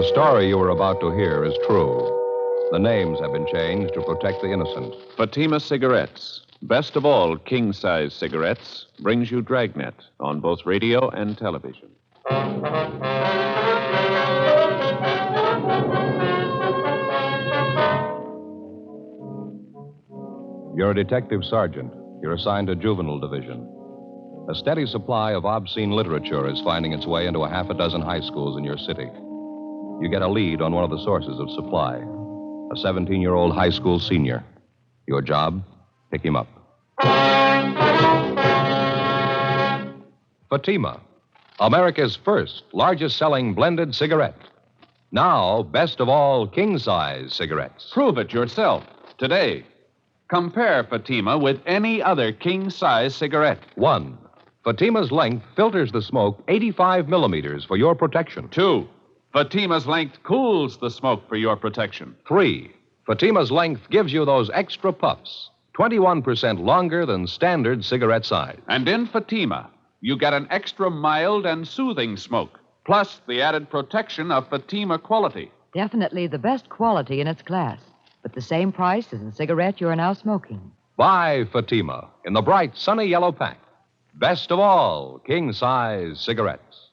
The story you are about to hear is true. The names have been changed to protect the innocent. Fatima Cigarettes, best of all king-size cigarettes, brings you Dragnet on both radio and television. You're a detective sergeant. You're assigned to Juvenile Division. A steady supply of obscene literature is finding its way into a half a dozen high schools in your city. You get a lead on one of the sources of supply, a 17-year-old high school senior. Your job, pick him up. Fatima, America's first largest-selling blended cigarette. Now, best of all king-size cigarettes. Prove it yourself today. Compare Fatima with any other king-size cigarette. 1. Fatima's length filters the smoke 85 millimeters for your protection. 2. Fatima's length cools the smoke for your protection. 3. Fatima's length gives you those extra puffs, 21% longer than standard cigarette size. And in Fatima, you get an extra mild and soothing smoke, plus the added protection of Fatima quality. Definitely the best quality in its class, but the same price as the cigarette you're now smoking. Buy Fatima in the bright, sunny yellow pack. Best of all king-size cigarettes.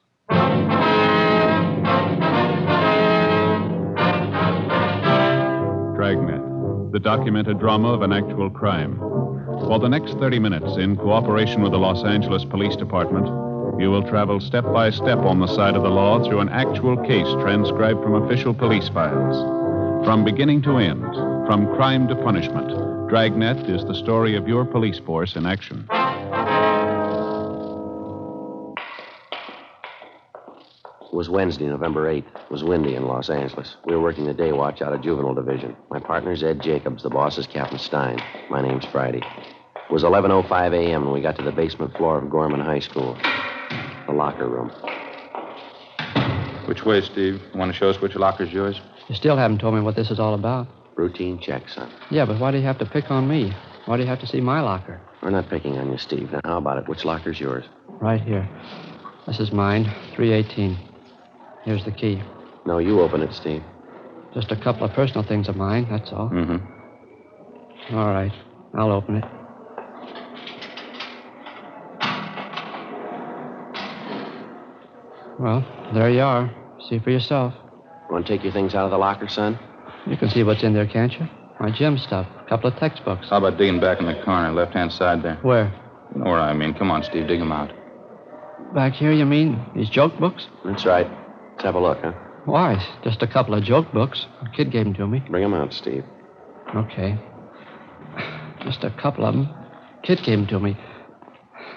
Dragnet, the documented drama of an actual crime. For the next 30 minutes, in cooperation with the Los Angeles Police Department, you will travel step by step on the side of the law through an actual case transcribed from official police files. From beginning to end, from crime to punishment, Dragnet is the story of your police force in action. It was Wednesday, November 8th. It was windy in Los Angeles. We were working the day watch out of Juvenile Division. My partner's Ed Jacobs. The boss is Captain Stein. My name's Friday. It was 11:05 a.m. when we got to the basement floor of Gorman High School. The locker room. Which way, Steve? You want to show us which locker's yours? You still haven't told me what this is all about. Routine check, son. Yeah, but why do you have to pick on me? Why do you have to see my locker? We're not picking on you, Steve. Now, how about it? Which locker's yours? Right here. This is mine, 318. Here's the key. No, you open it, Steve. Just a couple of personal things of mine, that's all. Mm-hmm. All right. I'll open it. Well, there you are. See for yourself. Want to take your things out of the locker, son? You can see what's in there, can't you? My gym stuff. A couple of textbooks. How about digging back in the corner, left-hand side there? Where? You know where I mean. Come on, Steve, dig them out. Back here, you mean? These joke books? That's right. Let's have a look, huh? Why? Just a couple of joke books. A kid gave them to me. Bring them out, Steve. Okay. Just a couple of them. Kid gave them to me.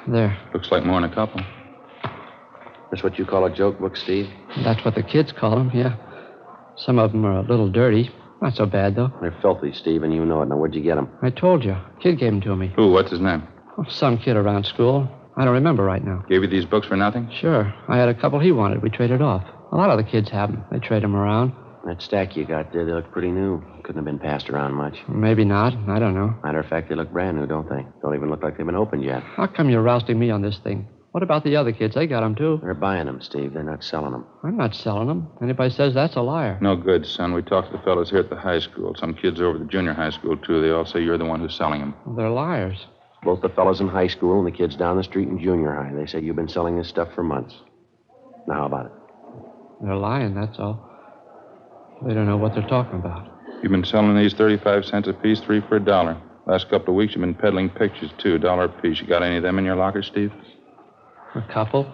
There. Looks like more than a couple. That's what you call a joke book, Steve? That's what the kids call them, yeah. Some of them are a little dirty. Not so bad, though. They're filthy, Steve, and you know it. Now, where'd you get them? I told you. Kid gave them to me. Who? What's his name? Oh, some kid around school. I don't remember right now. Gave you these books for nothing? Sure. I had a couple he wanted. We traded off. A lot of the kids have them. They trade them around. That stack you got there, they look pretty new. Couldn't have been passed around much. Maybe not. I don't know. Matter of fact, they look brand new, don't they? Don't even look like they've been opened yet. How come you're rousting me on this thing? What about the other kids? They got them, too. They're buying them, Steve. They're not selling them. I'm not selling them. Anybody says that's a liar. No good, son. We talked to the fellows here at the high school. Some kids over at the junior high school, too. They all say you're the one who's selling them. Well, they're liars. Both the fellows in high school and the kids down the street in junior high. They say you've been selling this stuff for months. Now, how about it? They're lying, that's all. They don't know what they're talking about. You've been selling these 35 cents a piece, 3 for $1. Last couple of weeks, you've been peddling pictures, too, $1 a piece. You got any of them in your locker, Steve? A couple.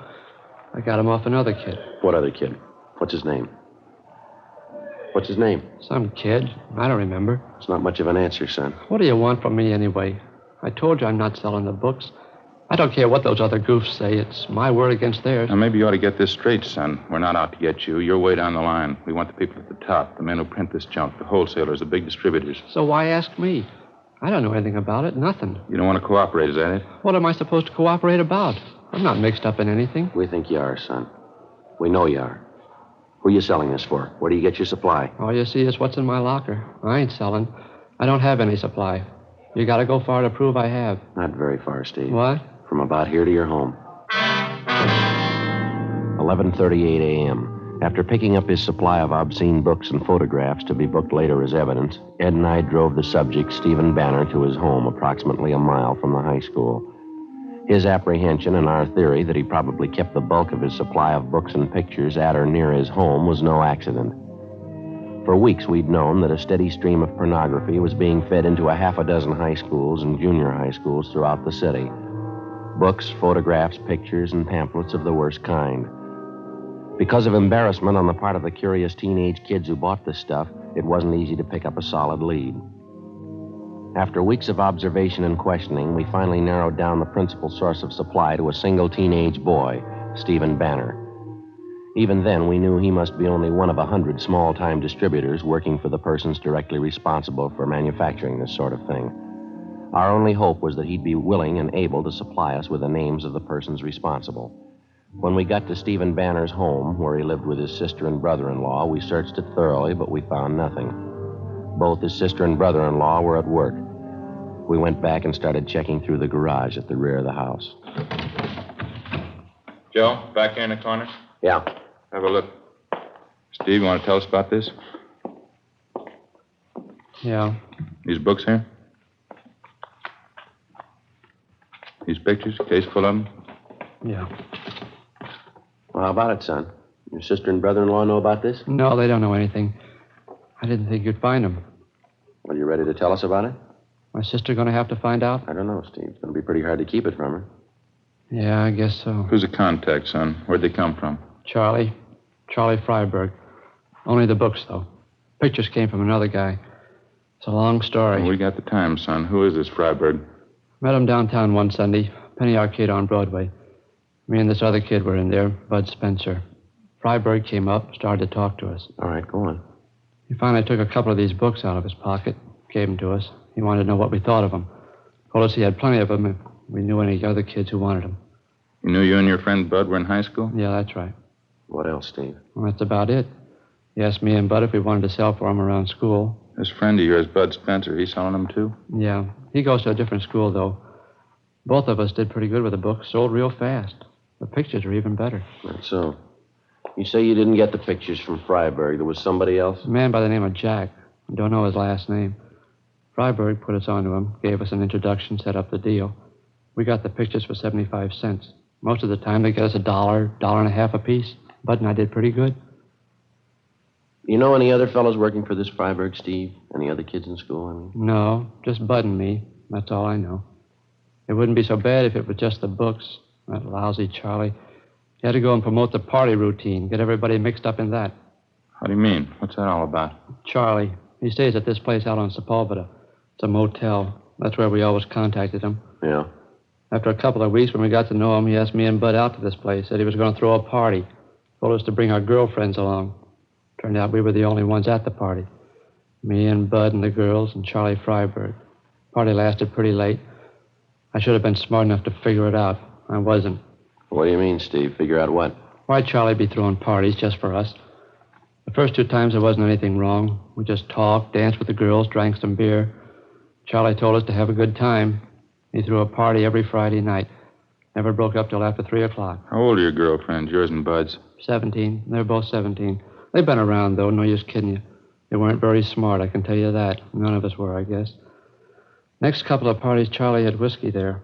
I got them off another kid. What other kid? What's his name? What's his name? Some kid. I don't remember. It's not much of an answer, son. What do you want from me anyway? I told you I'm not selling the books. I don't care what those other goofs say. It's my word against theirs. Now, maybe you ought to get this straight, son. We're not out to get you. You're way down the line. We want the people at the top, the men who print this junk, the wholesalers, the big distributors. So why ask me? I don't know anything about it. Nothing. You don't want to cooperate, is that it? What am I supposed to cooperate about? I'm not mixed up in anything. We think you are, son. We know you are. Who are you selling this for? Where do you get your supply? All you see is what's in my locker. I ain't selling. I don't have any supply. You gotta go far to prove I have. Not very far, Steve. What? From about here to your home. 11:38 a.m. After picking up his supply of obscene books and photographs to be booked later as evidence, Ed and I drove the subject, Stephen Banner, to his home approximately a mile from the high school. His apprehension and our theory that he probably kept the bulk of his supply of books and pictures at or near his home was no accident. For weeks, we'd known that a steady stream of pornography was being fed into a half a dozen high schools and junior high schools throughout the city. Books, photographs, pictures, and pamphlets of the worst kind. Because of embarrassment on the part of the curious teenage kids who bought this stuff, it wasn't easy to pick up a solid lead. After weeks of observation and questioning, we finally narrowed down the principal source of supply to a single teenage boy, Stephen Banner. Even then, we knew he must be only one of 100 small-time distributors working for the persons directly responsible for manufacturing this sort of thing. Our only hope was that he'd be willing and able to supply us with the names of the persons responsible. When we got to Stephen Banner's home, where he lived with his sister and brother-in-law, we searched it thoroughly, but we found nothing. Both his sister and brother-in-law were at work. We went back and started checking through the garage at the rear of the house. Joe, back here in the corner? Yeah. Have a look. Steve, you want to tell us about this? Yeah. These books here? These pictures, case full of them? Yeah. Well, how about it, son? Your sister and brother-in-law know about this? No, they don't know anything. I didn't think you'd find them. Well, you ready to tell us about it? My sister going to have to find out? I don't know, Steve. It's going to be pretty hard to keep it from her. Yeah, I guess so. Who's the contact, son? Where'd they come from? Charlie Freiberg. Only the books, though. Pictures came from another guy. It's a long story. Well, we got the time, son. Who is this Freiberg? Met him downtown one Sunday, Penny Arcade on Broadway. Me and this other kid were in there, Bud Spencer. Freiberg came up, started to talk to us. All right, go on. He finally took a couple of these books out of his pocket, gave them to us. He wanted to know what we thought of them. Told us he had plenty of them if we knew any other kids who wanted them. You knew you and your friend Bud were in high school? Yeah, that's right. What else, Steve? Well, that's about it. He asked me and Bud if we wanted to sell for him around school. This friend of yours, Bud Spencer, he's selling them too? Yeah. He goes to a different school, though. Both of us did pretty good with the books. Sold real fast. The pictures are even better. That's so. You say you didn't get the pictures from Freiberg. There was somebody else? A man by the name of Jack. I don't know his last name. Freiberg put us onto him, gave us an introduction, set up the deal. We got the pictures for 75 cents. Most of the time, they get us $1.50 a piece. Bud and I did pretty good. You know any other fellows working for this Freiberg, Steve? Any other kids in school, I mean? No, just Bud and me. That's all I know. It wouldn't be so bad if it was just the books. That lousy Charlie. He had to go and promote the party routine, get everybody mixed up in that. How do you mean? What's that all about? Charlie. He stays at this place out on Sepulveda. It's a motel. That's where we always contacted him. Yeah. After a couple of weeks, when we got to know him, he asked me and Bud out to this place. Said he was going to throw a party. Told us to bring our girlfriends along. Turned out we were the only ones at the party. Me and Bud and the girls and Charlie Freiberg. Party lasted pretty late. I should have been smart enough to figure it out. I wasn't. What do you mean, Steve? Figure out what? Why'd Charlie be throwing parties just for us? The first 2 times there wasn't anything wrong. We just talked, danced with the girls, drank some beer. Charlie told us to have a good time. He threw a party every Friday night. Never broke up till after 3 o'clock. How old are your girlfriends, yours and Bud's? 17. They're both 17. They've been around, though. No use kidding you. They weren't very smart, I can tell you that. None of us were, I guess. Next couple of parties, Charlie had whiskey there.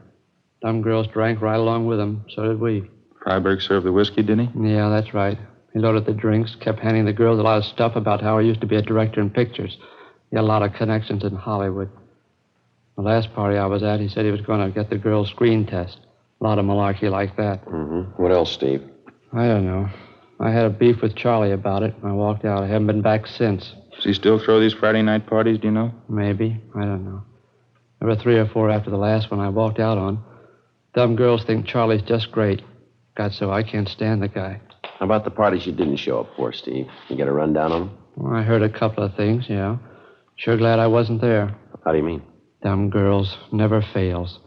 Dumb girls drank right along with him. So did we. Freiberg served the whiskey, didn't he? Yeah, that's right. He loaded the drinks, kept handing the girls a lot of stuff about how he used to be a director in pictures. He had a lot of connections in Hollywood. The last party I was at, he said he was going to get the girls' screen test. A lot of malarkey like that. Mm-hmm. What else, Steve? I don't know. I had a beef with Charlie about it. I walked out. I haven't been back since. Does he still throw these Friday night parties, do you know? Maybe. I don't know. There were 3 or 4 after the last one I walked out on. Dumb girls think Charlie's just great. God, so I can't stand the guy. How about the parties you didn't show up for, Steve? You get a rundown on them? Well, I heard a couple of things, yeah. Sure glad I wasn't there. How do you mean? Dumb girls never fails.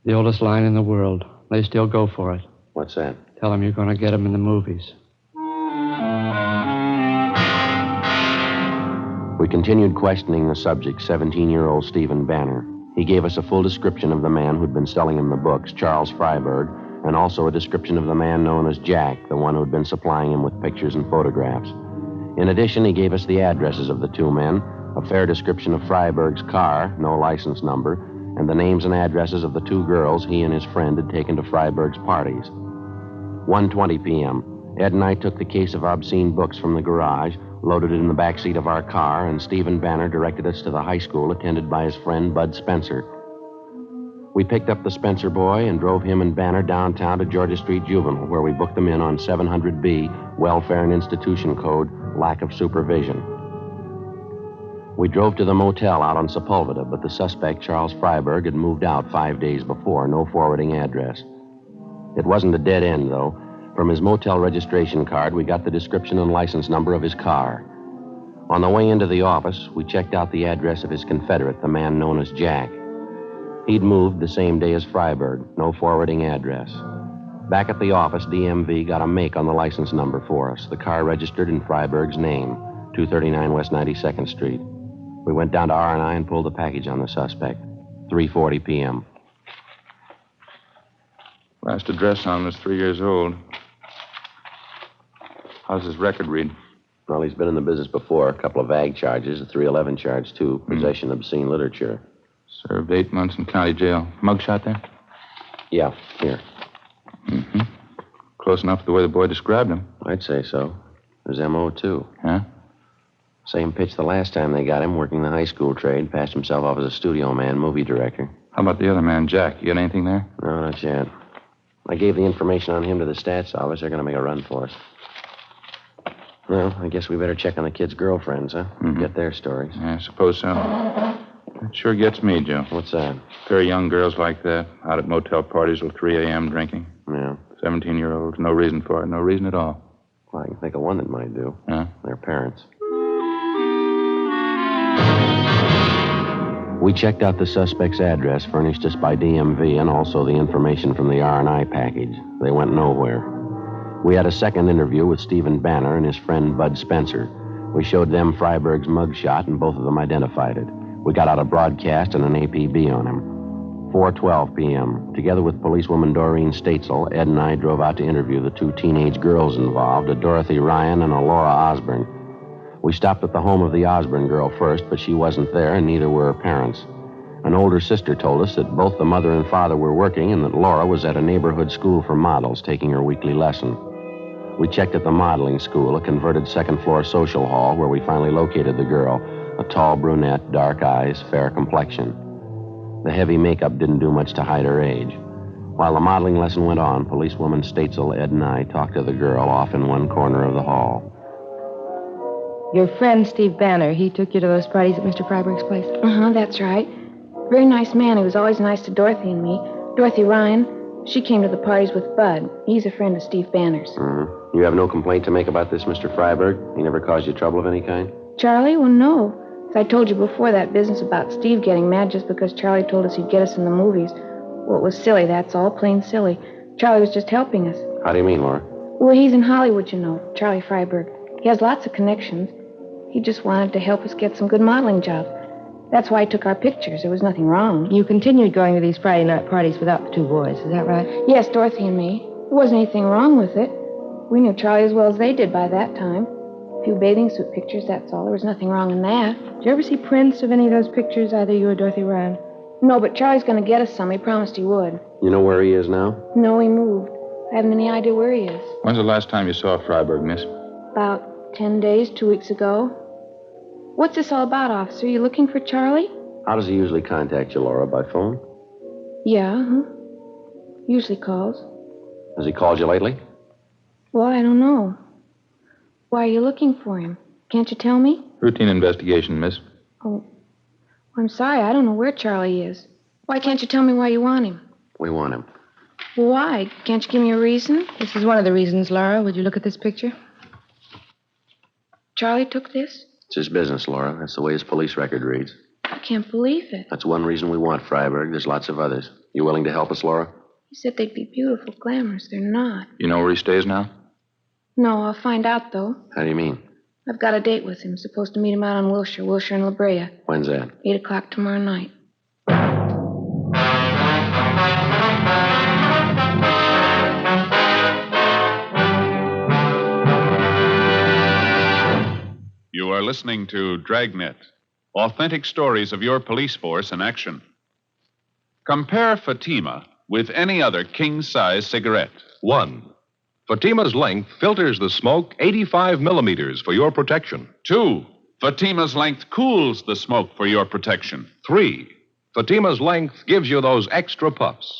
The oldest line in the world. They still go for it. What's that? Tell them you're going to get them in the movies. We continued questioning the subject, 17-year-old Stephen Banner. He gave us a full description of the man who'd been selling him the books, Charles Freiberg, and also a description of the man known as Jack, the one who'd been supplying him with pictures and photographs. In addition, he gave us the addresses of the two men, a fair description of Freiberg's car, no license number, and the names and addresses of the two girls he and his friend had taken to Freiberg's parties. 1:20 p.m. Ed and I took the case of obscene books from the garage, loaded it in the back seat of our car, and Stephen Banner directed us to the high school attended by his friend Bud Spencer. We picked up the Spencer boy and drove him and Banner downtown to Georgia Street Juvenile, where we booked them in on 700B, Welfare and Institution Code, lack of supervision. We drove to the motel out on Sepulveda, but the suspect, Charles Freiberg, had moved out 5 days before, no forwarding address. It wasn't a dead end, though. From his motel registration card, we got the description and license number of his car. On the way into the office, we checked out the address of his confederate, the man known as Jack. He'd moved the same day as Freiberg, no forwarding address. Back at the office, DMV got a make on the license number for us. The car registered in Freiberg's name, 239 West 92nd Street. We went down to R&I and pulled the package on the suspect. 3:40 p.m. Last address on him was 3 years old. How's his record read? Well, he's been in the business before. A couple of ag charges, a 311 charge, too. Possession of obscene literature. Served 8 months in county jail. Mugshot there? Yeah, here. Mm-hmm. Close enough to the way the boy described him. I'd say so. His M.O., too. Huh? Same pitch the last time they got him, working the high school trade. Passed himself off as a studio man, movie director. How about the other man, Jack? You got anything there? No, not yet. I gave the information on him to the stats office. They're going to make a run for us. Well, I guess we better check on the kids' girlfriends, huh? Get their stories. Yeah, I suppose so. It sure gets me, Joe. What's that? A pair of young girls like that, out at motel parties till 3 a.m. drinking. Yeah. 17-year-olds, no reason for it, no reason at all. Well, I can think of one that might do. Huh? Their parents. We checked out the suspect's address furnished us by DMV and also the information from the R&I package. They went nowhere. We had a second interview with Stephen Banner and his friend Bud Spencer. We showed them Freiberg's mugshot, and both of them identified it. We got out a broadcast and an APB on him. 4:12 p.m. Together with policewoman Doreen Statesel, Ed and I drove out to interview the two teenage girls involved, a Dorothy Ryan and a Laura Osborne. We stopped at the home of the Osborne girl first, but she wasn't there, and neither were her parents. An older sister told us that both the mother and father were working and that Laura was at a neighborhood school for models taking her weekly lesson. We checked at the modeling school, a converted second-floor social hall, where we finally located the girl, a tall brunette, dark eyes, fair complexion. The heavy makeup didn't do much to hide her age. While the modeling lesson went on, policewoman Statesel, Ed, and I talked to the girl off in one corner of the hall. Your friend, Steve Banner, he took you to those parties at Mr. Freiberg's place? That's right. Very nice man. He was always nice to Dorothy and me. Dorothy Ryan, she came to the parties with Bud. He's a friend of Steve Banner's. You have no complaint to make about this, Mr. Freiberg? He never caused you trouble of any kind? Charlie? Well, no. As I told you before, that business about Steve getting mad just because Charlie told us he'd get us in the movies. Well, it was silly, that's all. Plain silly. Charlie was just helping us. How do you mean, Laura? Well, he's in Hollywood, you know, Charlie Freiberg. He has lots of connections. He just wanted to help us get some good modeling jobs. That's why he took our pictures. There was nothing wrong. You continued going to these Friday night parties without the two boys, is that right? Yes, Dorothy and me. There wasn't anything wrong with it. We knew Charlie as well as they did by that time. A few bathing suit pictures, that's all. There was nothing wrong in that. Did you ever see prints of any of those pictures, either you or Dorothy Ryan? No, but Charlie's going to get us some. He promised he would. You know where he is now? No, he moved. I haven't any idea where he is. When's the last time you saw Freiberg, miss? About 10 days, 2 weeks ago. What's this all about, officer? You looking for Charlie? How does he usually contact you, Laura? By phone? Yeah, usually calls. Has he called you lately? Well, I don't know. Why are you looking for him? Can't you tell me? Routine investigation, miss. Oh, I'm sorry. I don't know where Charlie is. Why can't you tell me why you want him? We want him. Why? Can't you give me a reason? This is one of the reasons, Laura. Would you look at this picture? Charlie took this? It's his business, Laura. That's the way his police record reads. I can't believe it. That's one reason we want Freiberg. There's lots of others. You willing to help us, Laura? You said they'd be beautiful, glamorous. They're not. You know where he stays now? No, I'll find out, though. How do you mean? I've got a date with him. Supposed to meet him out on Wilshire and La Brea. When's that? 8 o'clock tomorrow night. listening to Dragnet, authentic stories of your police force in action. Compare Fatima with any other king-size cigarette. 1. Fatima's length filters the smoke 85 millimeters for your protection. 2. Fatima's length cools the smoke for your protection. 3. Fatima's length gives you those extra puffs,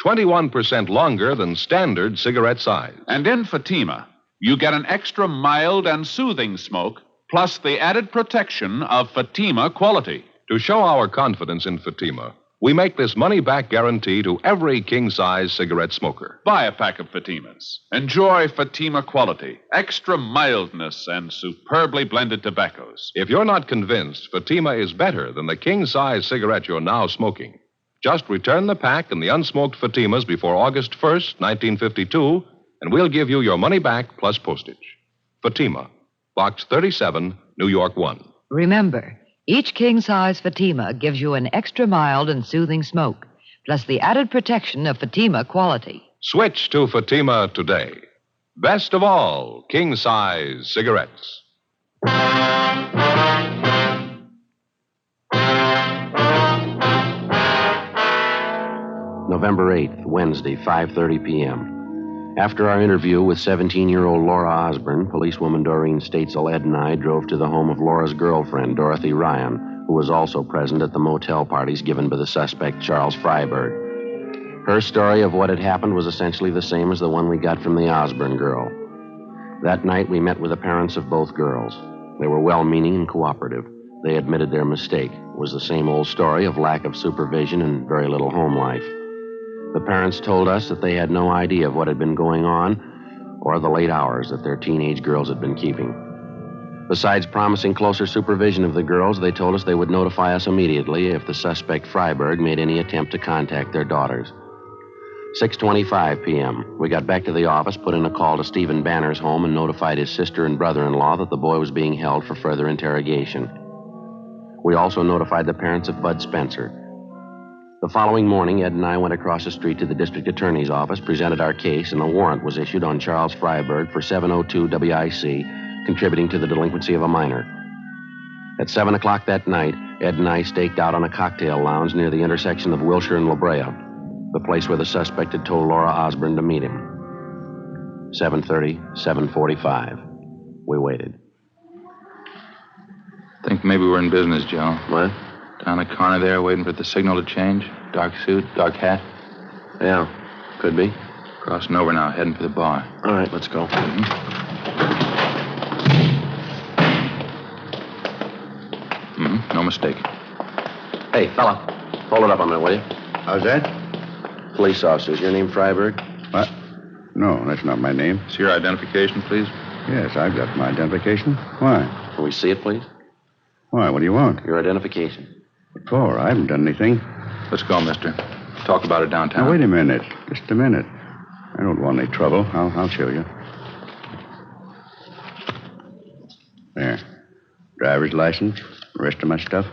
21% longer than standard cigarette size. And in Fatima, you get an extra mild and soothing smoke, plus the added protection of Fatima quality. To show our confidence in Fatima, we make this money-back guarantee to every king-size cigarette smoker. Buy a pack of Fatimas. Enjoy Fatima quality, extra mildness, and superbly blended tobaccos. If you're not convinced Fatima is better than the king-size cigarette you're now smoking, just return the pack and the unsmoked Fatimas before August 1st, 1952, and we'll give you your money back plus postage. Fatima, Box 37, New York 1. Remember, each king-size Fatima gives you an extra mild and soothing smoke, plus the added protection of Fatima quality. Switch to Fatima today. Best of all, king-size cigarettes. November 8th, Wednesday, 5:30 p.m. After our interview with 17-year-old Laura Osborne, policewoman Doreen Statesel, Ed, and I drove to the home of Laura's girlfriend, Dorothy Ryan, who was also present at the motel parties given by the suspect, Charles Freiberg. Her story of what had happened was essentially the same as the one we got from the Osborne girl. That night, we met with the parents of both girls. They were well-meaning and cooperative. They admitted their mistake. It was the same old story of lack of supervision and very little home life. The parents told us that they had no idea of what had been going on or the late hours that their teenage girls had been keeping. Besides promising closer supervision of the girls, they told us they would notify us immediately if the suspect Freiberg made any attempt to contact their daughters. 6:25 p.m. We got back to the office, put in a call to Stephen Banner's home, and notified his sister and brother-in-law that the boy was being held for further interrogation. We also notified the parents of Bud Spencer. The following morning, Ed and I went across the street to the district attorney's office, presented our case, and a warrant was issued on Charles Freiberg for 702 WIC, contributing to the delinquency of a minor. At 7 o'clock that night, Ed and I staked out on a cocktail lounge near the intersection of Wilshire and La Brea, the place where the suspect had told Laura Osborne to meet him. 7:30, 7:45. We waited. Think maybe we're in business, Joe. What? Down the corner there, waiting for the signal to change. Dark suit, dark hat. Yeah, could be. Crossing over now, heading for the bar. All right, let's go. No mistake. Hey, fella, hold it up a minute, will you? How's that? Police officer, is your name Freiberg? What? No, that's not my name. It's your identification, please. Yes, I've got my identification. Why? Can we see it, please? Why, what do you want? Your identification. What for? I haven't done anything. Let's go, mister. Talk about it downtown. Now, wait a minute. Just a minute. I don't want any trouble. I'll show you. There. Driver's license, the rest of my stuff.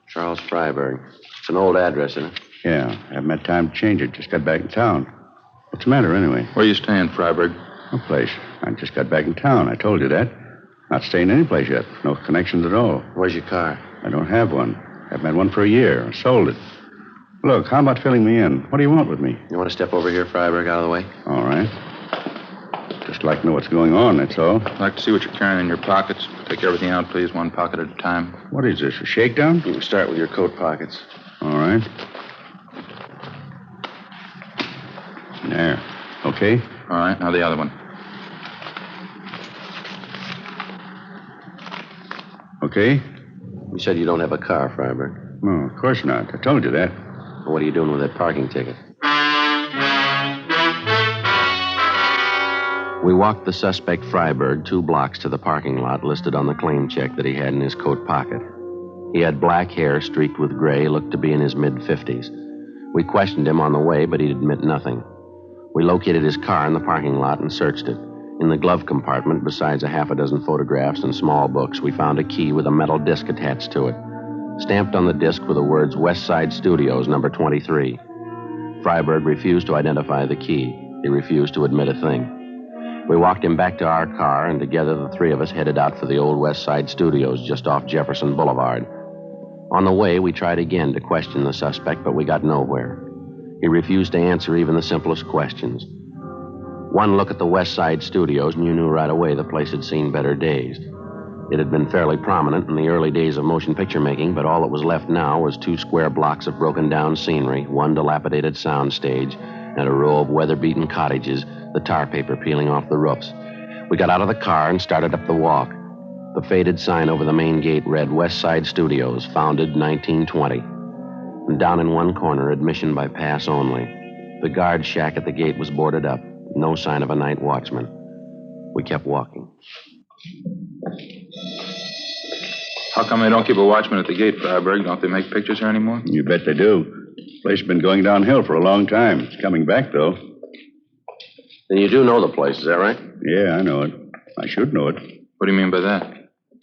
Charles Freiberg. It's an old address, isn't it? Yeah, haven't had time to change it. Just got back in town. What's the matter, anyway? Where are you staying, Freiberg? No place. I just got back in town. I told you that. Not staying any place yet. No connections at all. Where's your car? I don't have one. Haven't had one for a year. I sold it. Look, how about filling me in? What do you want with me? You want to step over here, Freiberg, out of the way? All right. Just like to know what's going on, that's all. I'd like to see what you're carrying in your pockets. Take everything out, please, one pocket at a time. What is this, a shakedown? You can start with your coat pockets. All right. There. Okay? All right, now the other one. Okay? You said you don't have a car, Freiberg. No, of course not. I told you that. Well, what are you doing with that parking ticket? We walked the suspect Freiberg 2 blocks to the parking lot listed on the claim check that he had in his coat pocket. He had black hair streaked with gray, looked to be in his mid-50s. We questioned him on the way, but he'd admit nothing. We located his car in the parking lot and searched it. In the glove compartment, besides a half a dozen photographs and small books, we found a key with a metal disc attached to it. Stamped on the disc were the words West Side Studios, number 23. Freiberg refused to identify the key. He refused to admit a thing. We walked him back to our car, and together the three of us headed out for the old West Side Studios just off Jefferson Boulevard. On the way, we tried again to question the suspect, but we got nowhere. He refused to answer even the simplest questions. One look at the West Side Studios, and you knew right away the place had seen better days. It had been fairly prominent in the early days of motion picture making, but all that was left now was 2 square blocks of broken-down scenery, 1 dilapidated sound stage, and a row of weather-beaten cottages, the tar paper peeling off the roofs. We got out of the car and started up the walk. The faded sign over the main gate read West Side Studios, founded 1920. And down in one corner, admission by pass only. The guard shack at the gate was boarded up. No sign of a night watchman. We kept walking. How come they don't keep a watchman at the gate, Freiberg? Don't they make pictures here anymore? You bet they do. The place has been going downhill for a long time. It's coming back, though. Then you do know the place, is that right? Yeah, I know it. I should know it. What do you mean by that?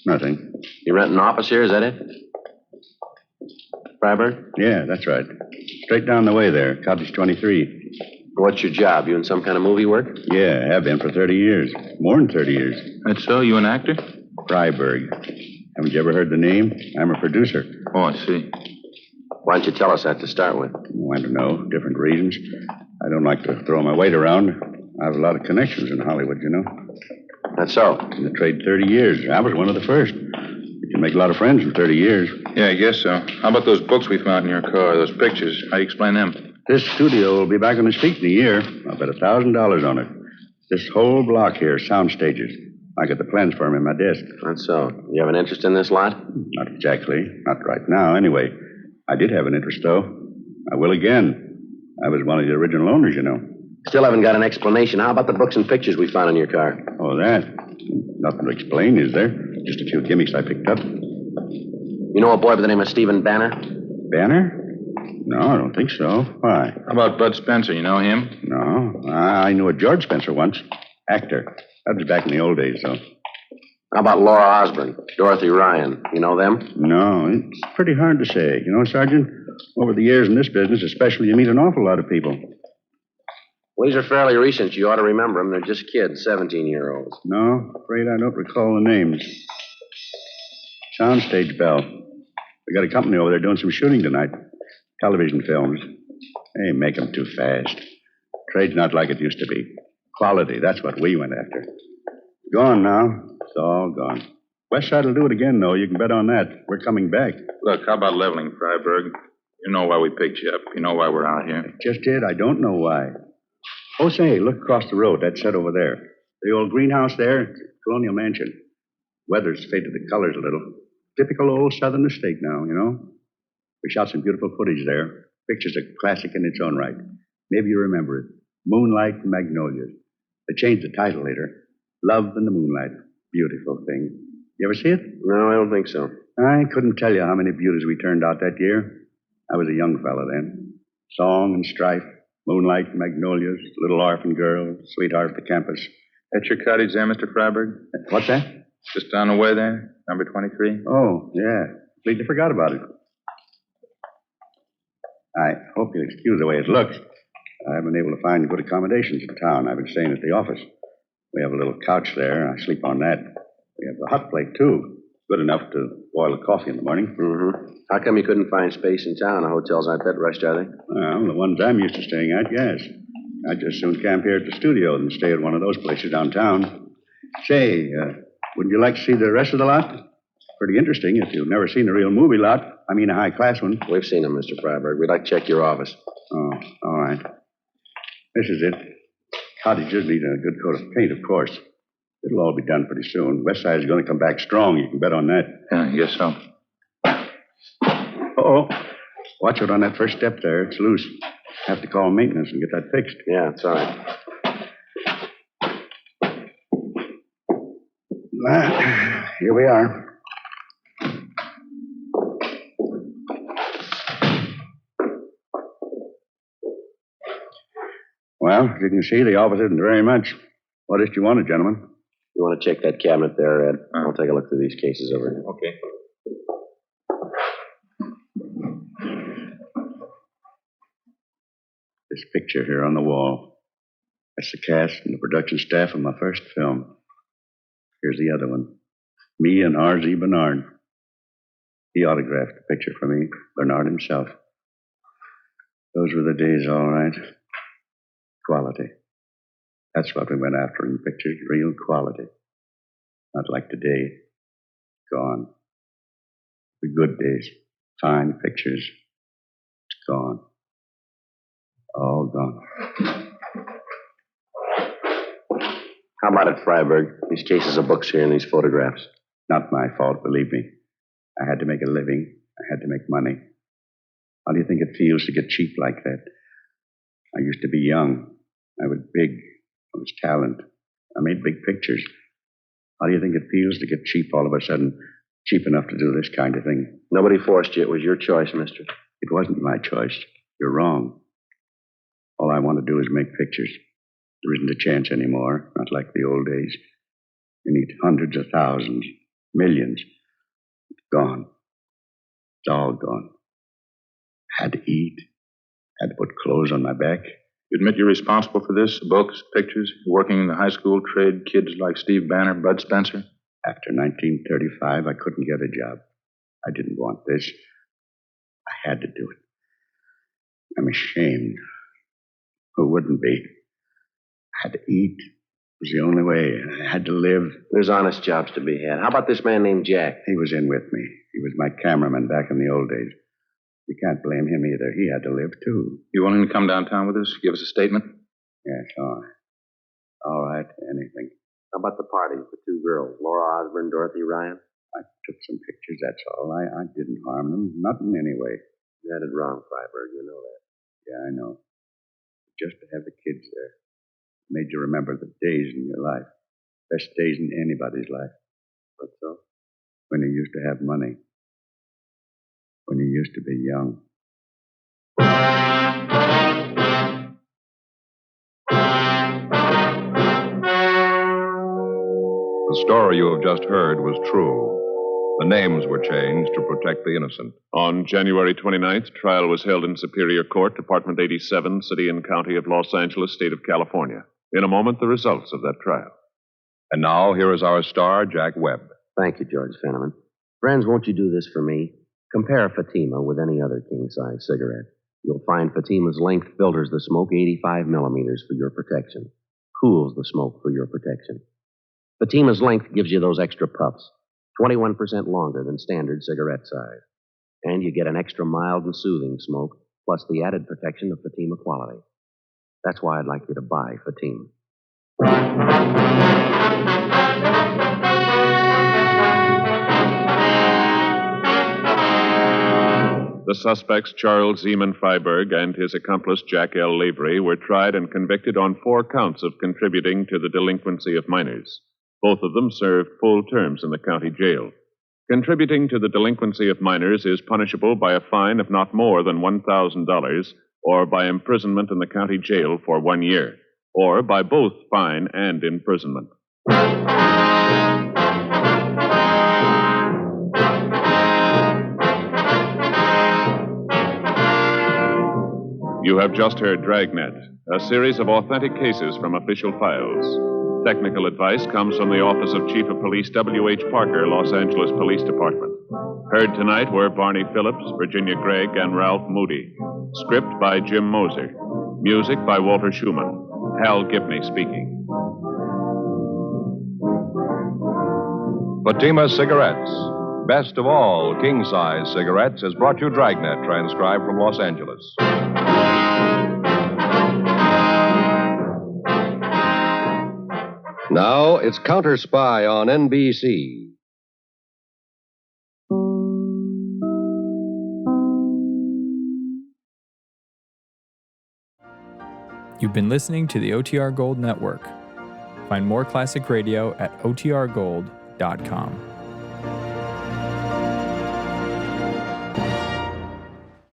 Nothing. You rent an office here, is that it? Freiberg? Yeah, that's right. Straight down the way there, Cottage 23. What's your job? You in some kind of movie work? Yeah, I have been for 30 years. More than 30 years. That's so? You an actor? Freiberg. Haven't you ever heard the name? I'm a producer. Oh, I see. Why don't you tell us that to start with? Oh, I don't know. Different reasons. I don't like to throw my weight around. I have a lot of connections in Hollywood, you know. That's so. In the trade 30 years. I was one of the first. You can make a lot of friends in 30 years. Yeah, I guess so. How about those books we found in your car, those pictures? How do you explain them? This studio will be back on its feet in a year. I'll bet $1,000 on it. This whole block here, sound stages. I got the plans for them in my desk. That's so. You have an interest in this lot? Not exactly. Not right now, anyway. I did have an interest, though. I will again. I was one of the original owners, you know. Still haven't got an explanation. How about the books and pictures we found in your car? Oh, that? Nothing to explain, is there? Just a few gimmicks I picked up. You know a boy by the name of Stephen Banner? Banner? No, I don't think so. Why? How about Bud Spencer? You know him? No. I knew a George Spencer once. Actor. That was back in the old days, though. How about Laura Osborne, Dorothy Ryan? You know them? No, it's pretty hard to say. You know, Sergeant, over the years in this business, especially, you meet an awful lot of people. Well, these are fairly recent. You ought to remember them. They're just kids, 17-year-olds. No, afraid I don't recall the names. Soundstage bell. We got a company over there doing some shooting tonight. Television films. They make them too fast. Trade's not like it used to be. Quality, that's what we went after. Gone now. It's all gone. West Side will do it again, though. You can bet on that. We're coming back. Look, how about leveling, Freiberg? You know why we picked you up. You know why we're out here. Just it. I don't know why. Oh, say, look across the road. That's set over there. The old greenhouse there, colonial mansion. Weather's faded the colors a little. Typical old southern estate now, you know. We shot some beautiful footage there. Picture's a classic in its own right. Maybe you remember it. Moonlight and Magnolias. They changed the title later. Love in the Moonlight. Beautiful thing. You ever see it? No, I don't think so. I couldn't tell you how many beauties we turned out that year. I was a young fella then. Song and strife. Moonlight and Magnolias. Little orphan girl. Sweetheart of the campus. That's your cottage there, Mr. Freiberg? What's that? Just down the way there, number 23? Oh, yeah. Completely forgot about it. I hope you'll excuse the way it looks. I haven't been able to find good accommodations in town. I've been staying at the office. We have a little couch there. I sleep on that. We have a hot plate, too. Good enough to boil a coffee in the morning. Mm-hmm. How come you couldn't find space in town? The hotels aren't that rushed, are they? Well, the ones I'm used to staying at, yes. I'd just soon camp here at the studio than stay at one of those places downtown. Say, wouldn't you like to see the rest of the lot? Pretty interesting if you've never seen a real movie lot. I mean, a high-class one. We've seen them, Mr. Freiberg. We'd like to check your office. Oh, all right. This is it. Cottages need a good coat of paint, of course. It'll all be done pretty soon. West Side is going to come back strong. You can bet on that. Yeah, I guess so. Uh-oh. Watch out on that first step there. It's loose. Have to call maintenance and get that fixed. Yeah, it's all right. Here we are. Well, as you can see, the office isn't very much. What is it you wanted, gentlemen? You want to check that cabinet there, Ed? I'll take a look through these cases over here. Okay. This picture here on the wall. That's the cast and the production staff of my first film. Here's the other one. Me and R.Z. Bernard. He autographed the picture for me, Bernard himself. Those were the days, all right. Quality. That's what we went after in pictures, real quality. Not like today. Gone. The good days. Fine pictures. It's gone. All gone. How about it, Freiberg? These cases of books here and these photographs. Not my fault, believe me. I had to make a living. I had to make money. How do you think it feels to get cheap like that? I used to be young. I was big. I was talent. I made big pictures. How do you think it feels to get cheap all of a sudden? Cheap enough to do this kind of thing? Nobody forced you. It was your choice, mister. It wasn't my choice. You're wrong. All I want to do is make pictures. There isn't a chance anymore, not like the old days. You need hundreds of thousands, millions. It's gone. It's all gone. Had to eat. Had to put clothes on my back. You admit you're responsible for this? Books, pictures, working in the high school trade, kids like Steve Banner, Bud Spencer? After 1935, I couldn't get a job. I didn't want this. I had to do it. I'm ashamed. Who wouldn't be? I had to eat. It was the only way. I had to live. There's honest jobs to be had. How about this man named Jack? He was in with me. He was my cameraman back in the old days. You can't blame him either. He had to live, too. You willing to come downtown with us? Give us a statement? Yes, all right. All right, anything. How about the party with the two girls, Laura Osborne, Dorothy Ryan? I took some pictures, that's all. I didn't harm them. Not in any way. You had it wrong, Freiberg. You know that. Yeah, I know. Just to have the kids there made you remember the days in your life. Best days in anybody's life. What so? When you used to have money. When you used to be young. The story you have just heard was true. The names were changed to protect the innocent. On January 29th, trial was held in Superior Court, Department 87, City and County of Los Angeles, State of California. In a moment, the results of that trial. And now, here is our star, Jack Webb. Thank you, George Fenneman. Friends, won't you do this for me? Compare Fatima with any other king-size cigarette. You'll find Fatima's length filters the smoke 85 millimeters for your protection. Cools the smoke for your protection. Fatima's length gives you those extra puffs, 21% longer than standard cigarette size. And you get an extra mild and soothing smoke, plus the added protection of Fatima quality. That's why I'd like you to buy Fatima. The suspects, Charles Zeman Freiberg and his accomplice, Jack L. Lavery, were tried and convicted on 4 counts of contributing to the delinquency of minors. Both of them served full terms in the county jail. Contributing to the delinquency of minors is punishable by a fine of not more than $1,000 or by imprisonment in the county jail for 1 year, or by both fine and imprisonment. You have just heard Dragnet, a series of authentic cases from official files. Technical advice comes from the Office of Chief of Police W.H. Parker, Los Angeles Police Department. Heard tonight were Barney Phillips, Virginia Gregg, and Ralph Moody. Script by Jim Moser. Music by Walter Schumann. Hal Gibney speaking. Fatima Cigarettes. Best of all king-size cigarettes has brought you Dragnet, transcribed from Los Angeles. Now it's Counter Spy on NBC. You've been listening to the OTR Gold Network. Find more classic radio at otrgold.com.